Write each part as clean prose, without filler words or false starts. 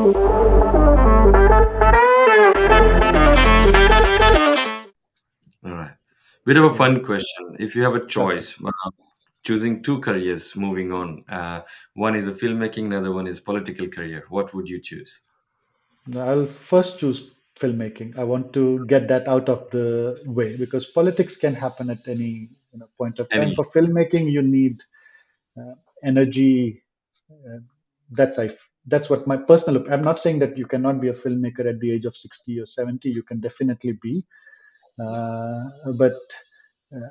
All right. Bit of a fun question. If you have a Okay. choice, choosing two careers, moving on, one is a filmmaking, another one is political career. What would you choose? I'll first choose filmmaking. I want to get that out of the way because politics can happen at any point of time. Any? For filmmaking, you need uh, energy. Uh, that's what my personal. I'm not saying that you cannot be a filmmaker at the age of 60 or 70. You can definitely be, but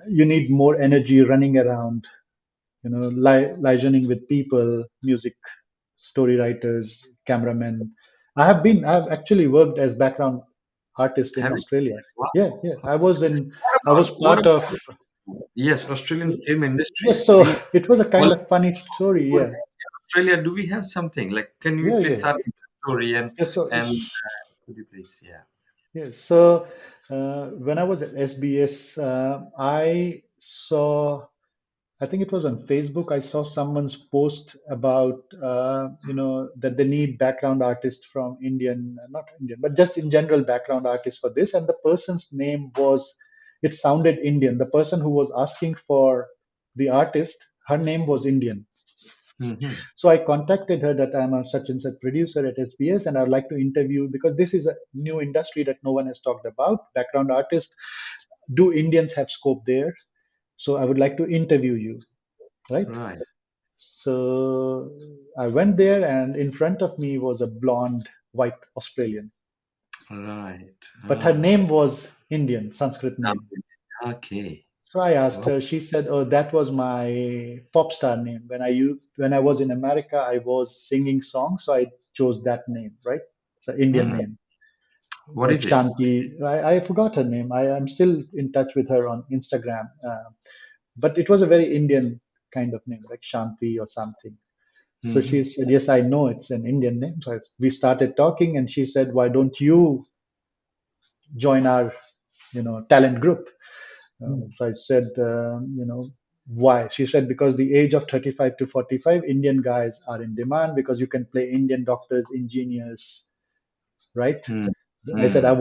you need more energy running around. Liaising with people, music, story writers, cameramen. I've actually worked as background artist in Have you? Australia. Wow. Yeah, yeah. I was What part of. about yes, Australian film industry? Yes, so We it was a well, kind of funny story. what Yeah, in Australia do we have something like? Can we yeah, please yeah. start with the story Yeah, so and could you please? Yeah. yeah, so when I was at SBS, I saw. I think it was on Facebook. I saw someone's post about that they need background artists from Indian, not Indian, but just in general background artists for this. And the person's name was, it sounded Indian. The person who was asking for the artist, her name was Indian. Hmm. So I contacted her that I'm a such and such producer at SBS and I'd like to interview because this is a new industry that no one has talked about. Background artists, do Indians have scope there? So I would like to interview you, right? Right. So I went there, and in front of me was a blonde, white Australian. Right. But her Ah. name was Indian, Sanskrit name. Something. Okay. So I asked Well, her. She said, "Oh, that was my pop star name. When I was in America, I was singing songs, so I chose that name, right? It's an Indian hmm. name, What like is it? Shanti. I forgot her name. I am still in touch with her on Instagram, but it was a very Indian kind of name, like Shanti or something." So she Hmm. said, "Yes, I know it's an Indian name." So we started talking, and she said, "Why don't you join our, talent group?" So I said, "Why?" She said, "Because the age of 35 to 45, Indian guys are in demand because you can play Indian doctors, engineers, right?" Hmm. I said, Hmm.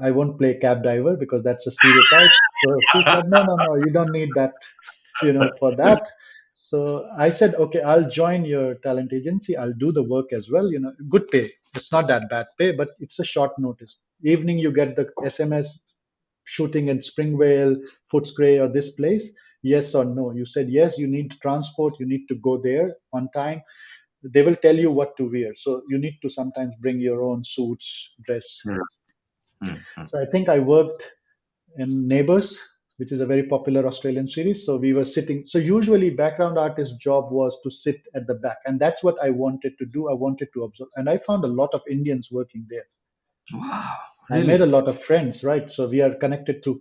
I won't play cab driver because that's a stereotype." So she said, "No, no, no, you don't need that, for that." So I said, "Okay, I'll join your talent agency. I'll do the work as well. Good pay. It's not that bad pay, but it's a short notice. Evening, you get the SMS shooting in Springvale, Footscray, or this place. Yes or no?" You said yes. You need transport. You need to go there on time. They will tell you what to wear. So you need to sometimes bring your own suits, dress. Hmm. Hmm. Hmm. So I think I worked in Neighbours, which is a very popular Australian series. So we were sitting. So usually, background artist's job was to sit at the back, and that's what I wanted to do. I wanted to observe, and I found a lot of Indians working there. Wow. I made a Really? lot of friends, right? So we are connected through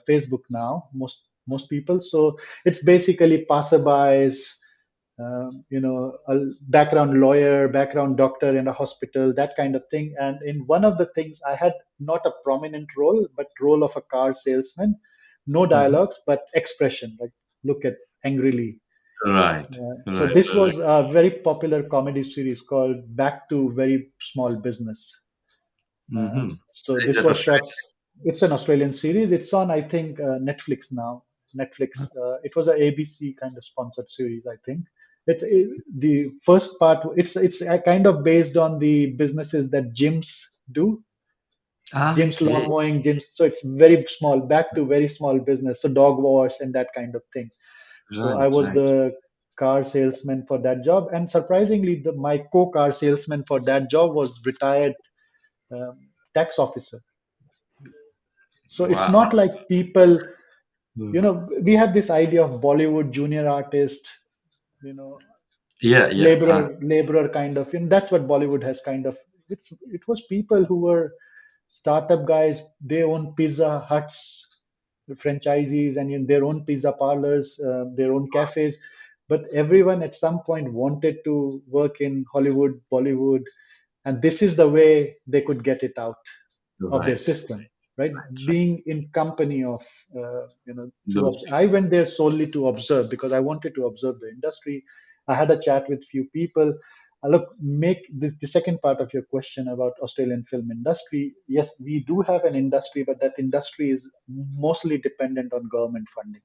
Facebook now. Most people. So it's basically passerbys, a background lawyer, background doctor in a hospital, that kind of thing. And in one of the things, I had not a prominent role, but role of a car salesman. No Hmm. dialogues, but expression, like look at angrily. Right. So Right. this Right. was a very popular comedy series called Back to Very Small Business. Mm-hmm. So Is this that was Australia? shot. It's an Australian series. It's on, I think, Netflix now. Netflix. It was a ABC kind of sponsored series, I think. The first part. It's a kind of based on the businesses that gyms do. Gyms, Okay. lawn mowing, gyms. So it's very small. Back to very small business. So dog wash and that kind of thing. So I Right. was Right. the car salesman for that job, and surprisingly, my co-car salesman for that job was retired tax officer. So it's Wow. not like people, Hmm. we have this idea of Bollywood junior artist, you know, Yeah. Yeah. laborer kind of, and that's what Bollywood has kind of. It was people who were startup guys. They own Pizza Huts, franchisees, and their own pizza parlors, their own cafes. But everyone at some point wanted to work in Hollywood, Bollywood, and this is the way they could get it out of their Right. system, right? Being in company of Those I people. went there solely to observe because I wanted to observe the industry. I had a chat with few people. Look, make this the second part of your question about Australian film industry. Yes, we do have an industry, but that industry is mostly dependent on government funding.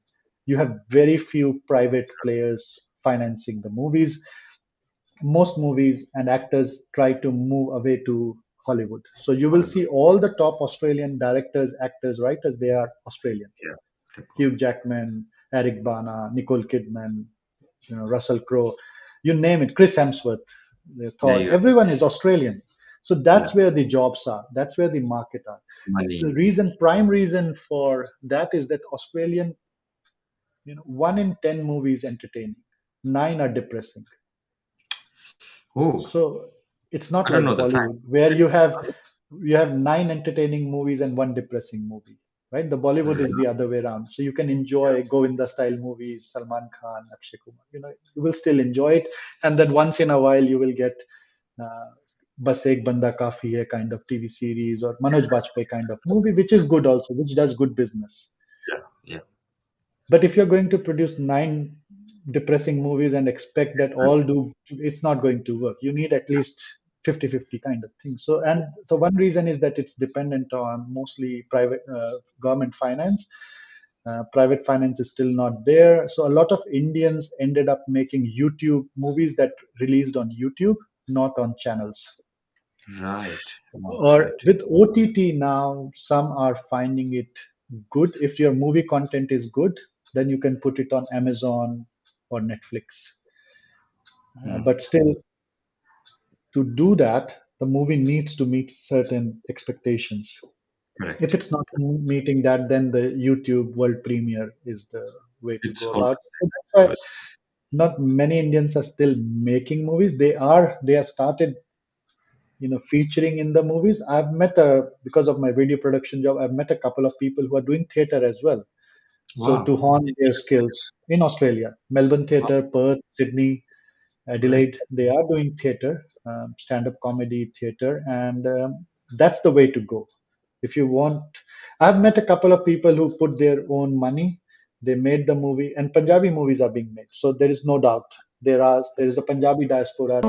You have very few private players financing the movies. Most movies and actors try to move away to Hollywood. So you will Hollywood. see all the top Australian directors, actors, writers, they are Australian. Yeah. The Hugh Jackman, Eric Bana, Nicole Kidman, Russell Crowe, you name it, Chris Hemsworth, There Thor, you go. everyone is Australian. So Yeah. that's where the jobs are. That's where the market are. The Money. reason, prime reason for that is that Australian, 1 in 10 movies entertaining, nine are depressing. Oh, So it's not I don't like know the fact. Bollywood where you have nine entertaining movies and one depressing movie, right? The Bollywood is Right. the other way around. So you can Yeah. enjoy Govinda style movies, Salman Khan, Akshay Kumar. You will still enjoy it, and then once in a while you will get uh, Bas Ek Banda Kafi Hai kind of TV series or Manoj Bajpayee kind of movie, which is good also, which does good business. Yeah. Yeah. But if you're going to produce nine depressing movies and expect that all do, it's not going to work. You need at least 50-50 kind of thing. So one reason is that it's dependent on mostly private government finance. Private finance is still not there. So a lot of Indians ended up making YouTube movies that released on YouTube, not on channels. Right. Right. Or Right. with OTT now, some are finding it good. If your movie content is good, then you can put it on Amazon or Netflix. Hmm. But still, to do that, the movie needs to meet certain expectations. If Correct. it's not meeting that, then the YouTube world premiere is the way to It's go also about. So that's why not many Indians are still making movies. They are started featuring in the movies. I've met because of my video production job, I've met a couple of people who are doing theater as well, so to wow. hone their skills in Australia, Melbourne Wow. theater, Perth, Sydney, Adelaide, Right. they are doing theater, stand-up comedy theater, and that's the way to go. If you want, I've met a couple of people who put their own money, they made the movie, and Punjabi movies are being made, so there is no doubt there is a Punjabi diaspora.